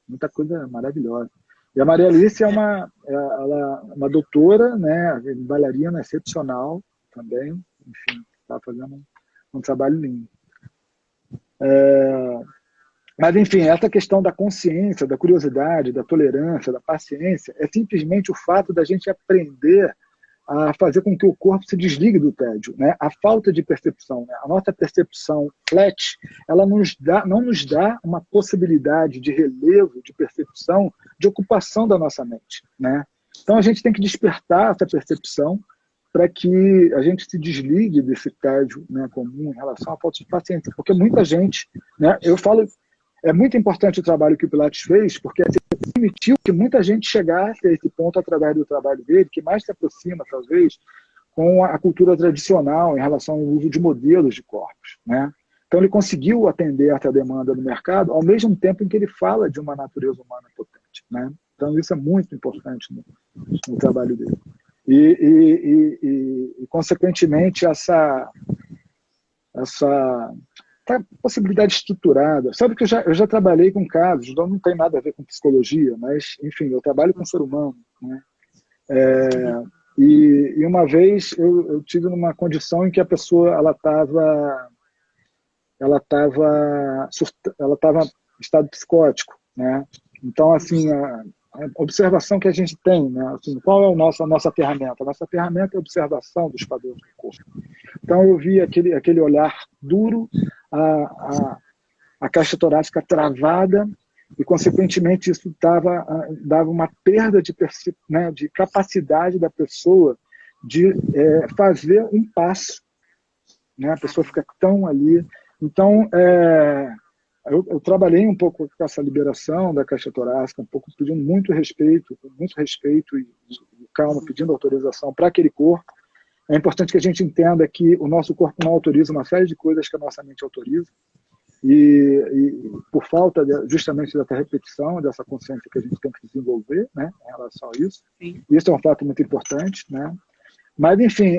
muita coisa maravilhosa. E a Maria Alice é uma doutora, né, bailarina excepcional também, enfim, está fazendo um trabalho lindo. Mas, enfim, essa questão da consciência, da curiosidade, da tolerância, da paciência, é simplesmente o fato da gente aprender a fazer com que o corpo se desligue do tédio, né? A falta de percepção, né? A nossa percepção flat, ela não nos dá uma possibilidade de relevo, de percepção, de ocupação da nossa mente, né? Então a gente tem que despertar essa percepção para que a gente se desligue desse tédio, né, comum em relação à falta de paciência, porque muita gente, né? Eu falo, é muito importante o trabalho que o Pilates fez, porque permitiu que muita gente chegasse a esse ponto através do trabalho dele, que mais se aproxima, talvez, com a cultura tradicional em relação ao uso de modelos de corpos, né? Então ele conseguiu atender essa demanda do mercado ao mesmo tempo em que ele fala de uma natureza humana potente, né? Então isso é muito importante no trabalho dele. E consequentemente, essa possibilidade estruturada. Sabe que eu já trabalhei com casos, não tem nada a ver com psicologia, mas, enfim, eu trabalho com o ser humano, né? E uma vez eu tive numa condição em que a pessoa estava em estado psicótico, né? Então, assim, a observação que a gente tem, né? Assim, qual é a nossa ferramenta? A nossa ferramenta é a observação dos padrões do corpo. Então, eu vi aquele olhar duro, a caixa torácica travada, e, consequentemente, isso dava uma perda de capacidade da pessoa de fazer um passo, né? A pessoa fica tão ali. Então, eu trabalhei um pouco com essa liberação da caixa torácica, um pouco pedindo muito respeito e calma, pedindo autorização para aquele corpo. É importante que a gente entenda que o nosso corpo não autoriza uma série de coisas que a nossa mente autoriza. E por falta justamente dessa repetição, dessa consciência que a gente tem que desenvolver, né, em relação a isso. Sim. Isso é um fato muito importante, né? Mas, enfim,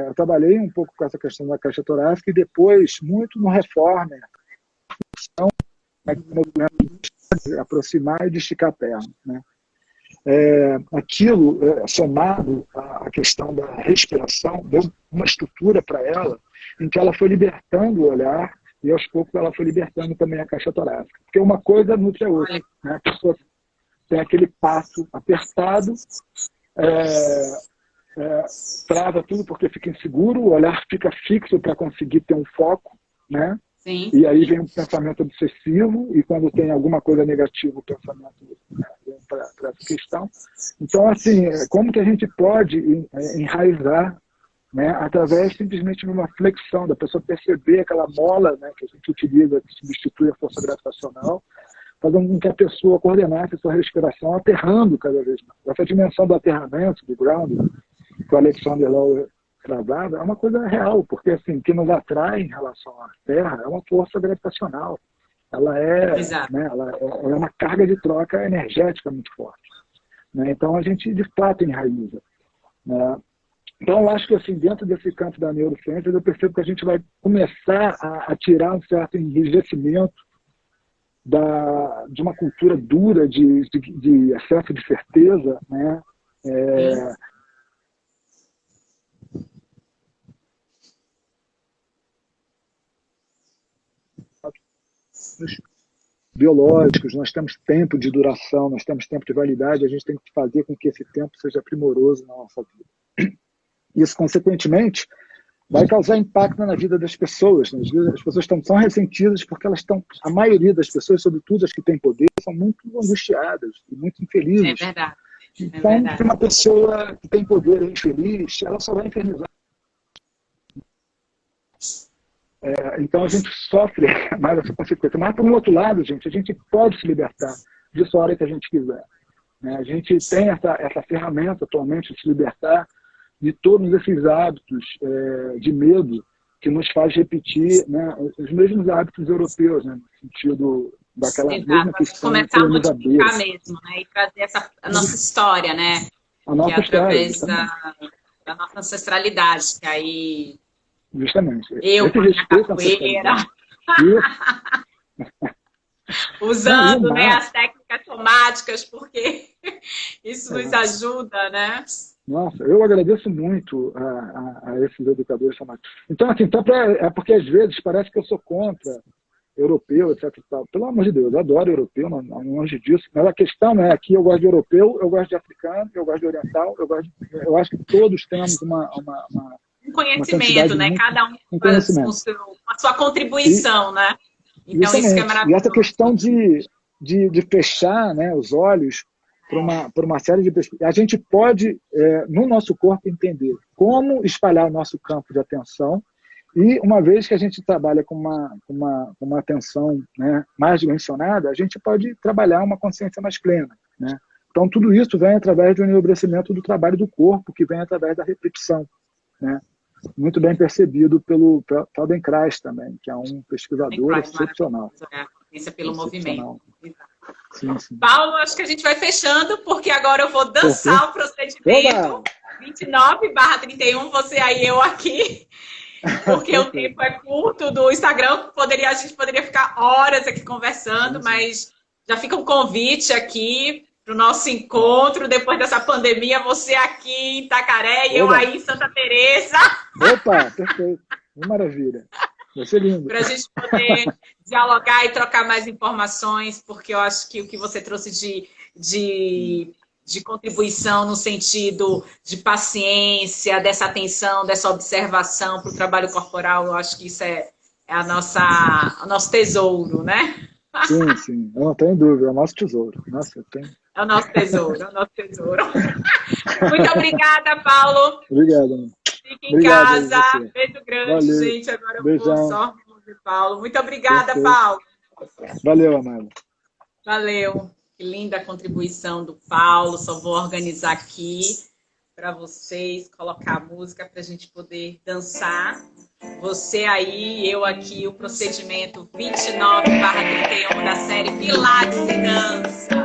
eu trabalhei um pouco com essa questão da caixa torácica e depois, muito no Reformer, de aproximar e de esticar a perna, né? Aquilo, somado à questão da respiração, deu uma estrutura para ela, em que ela foi libertando o olhar e, aos poucos, ela foi libertando também a caixa torácica. Porque uma coisa nutre a outra, né? A pessoa tem aquele passo apertado, trava tudo porque fica inseguro, o olhar fica fixo para conseguir ter um foco, né? Sim. E aí vem um pensamento obsessivo, e quando tem alguma coisa negativa, o pensamento vem para essa questão. Então, assim, como que a gente pode enraizar, né, através simplesmente de uma flexão, da pessoa perceber aquela mola, né, que a gente utiliza, que substitui a força gravitacional, fazendo com que a pessoa coordenasse a sua respiração, aterrando cada vez mais. Essa dimensão do aterramento, do ground, que o Alexander Lower travada, é uma coisa real, porque assim, o que nos atrai em relação à Terra é uma força gravitacional. Ela né, ela é uma carga de troca energética muito forte, né? Então a gente de fato enraiza, né? Então eu acho que assim, dentro desse campo da neurociência, eu percebo que a gente vai começar a tirar um certo enrijecimento de uma cultura dura de excesso de certeza, né? Biológicos, nós temos tempo de duração, nós temos tempo de validade, a gente tem que fazer com que esse tempo seja primoroso na nossa vida. Isso, consequentemente, vai causar impacto na vida das pessoas. As pessoas são ressentidas porque a maioria das pessoas, sobretudo as que têm poder, são muito angustiadas e muito infelizes. É verdade. Então, se uma pessoa que tem poder é infeliz, ela só vai infernizar. Então a gente sofre mais essa consequência. Mas, por um outro lado, gente, a gente pode se libertar disso a hora que a gente quiser, né? A gente tem essa ferramenta atualmente de se libertar de todos esses hábitos de medo que nos faz repetir, né, os mesmos hábitos europeus, né, no sentido daquela mesma questão. Começar a modificar mesmo, né, e trazer a nossa história, né? A nossa através história, da nossa ancestralidade, que aí... Justamente. Eu, com a minha capoeira, usando, né, as técnicas somáticas, porque isso nos ajuda, né? Nossa, eu agradeço muito a esses educadores somáticos. Então, assim, porque às vezes parece que eu sou contra europeu, etc. Pelo amor de Deus, eu adoro europeu, não longe disso. Mas a questão é que eu gosto de europeu, eu gosto de africano, eu gosto de oriental, eu acho que todos temos um conhecimento, né? Cada um com a sua contribuição, né? Então, isso que é maravilhoso. E essa questão de fechar, né, os olhos por uma série de pesquisas. A gente pode, no nosso corpo, entender como espalhar o nosso campo de atenção, e uma vez que a gente trabalha com uma atenção, né, mais dimensionada, a gente pode trabalhar uma consciência mais plena, né? Então, tudo isso vem através do enobrecimento do trabalho do corpo, que vem através da repetição, né? Muito bem percebido pelo Feldenkrais também, que é um pesquisador excepcional. Pelo movimento. Sim, sim. Paulo, acho que a gente vai fechando, porque agora eu vou dançar o procedimento. 29/31, você aí, eu aqui. porque o tempo é curto do Instagram, a gente poderia ficar horas aqui conversando, mas já fica um convite aqui para o nosso encontro, depois dessa pandemia, você aqui em Itacaré e eu aí em Santa Teresa. Opa, perfeito. Maravilha. Vai ser lindo. Para a gente poder dialogar e trocar mais informações, porque eu acho que o que você trouxe de contribuição no sentido de paciência, dessa atenção, dessa observação para o trabalho corporal, eu acho que isso é o nosso tesouro, né? Sim, sim. Eu não tenho dúvida, é o nosso tesouro. Nossa, eu tenho... É o nosso tesouro, é o nosso tesouro. Muito obrigada, Paulo. Obrigado. Fique em casa. Beijo grande, Valeu. gente. Agora eu Beijão. vou só de Paulo. Muito obrigada, Perfeito. Paulo. Valeu, Amanda. Valeu. Que linda a contribuição do Paulo. Só vou organizar aqui para vocês, colocar a música para a gente poder dançar. Você aí, eu aqui, o procedimento 29/31 da série Pilates e Dança.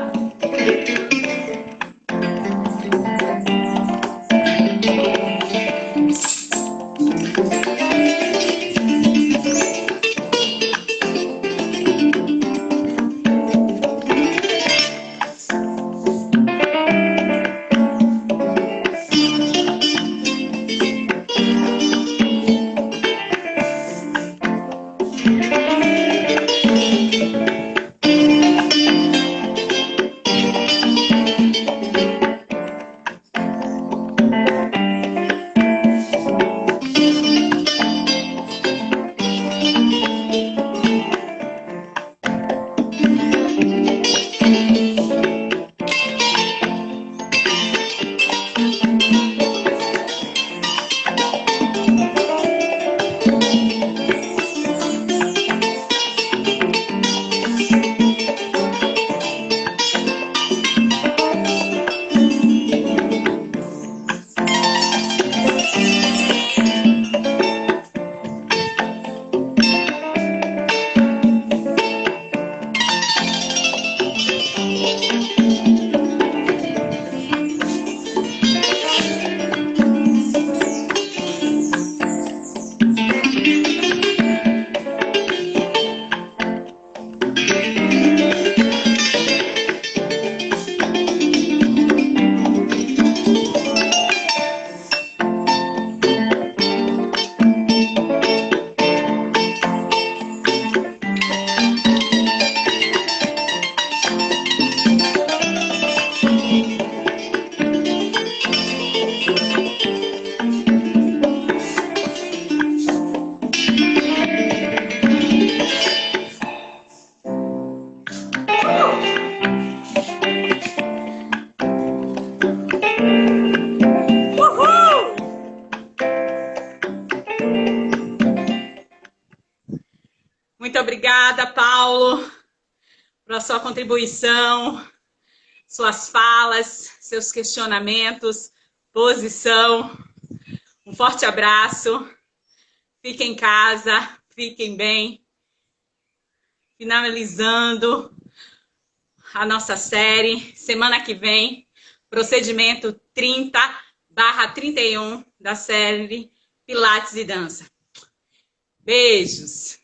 Muito obrigada, Paulo, pela sua contribuição, suas falas, seus questionamentos, posição. Um forte abraço. Fiquem em casa, fiquem bem. Finalizando a nossa série, semana que vem, procedimento 30/31 da série Pilates e Dança. Beijos!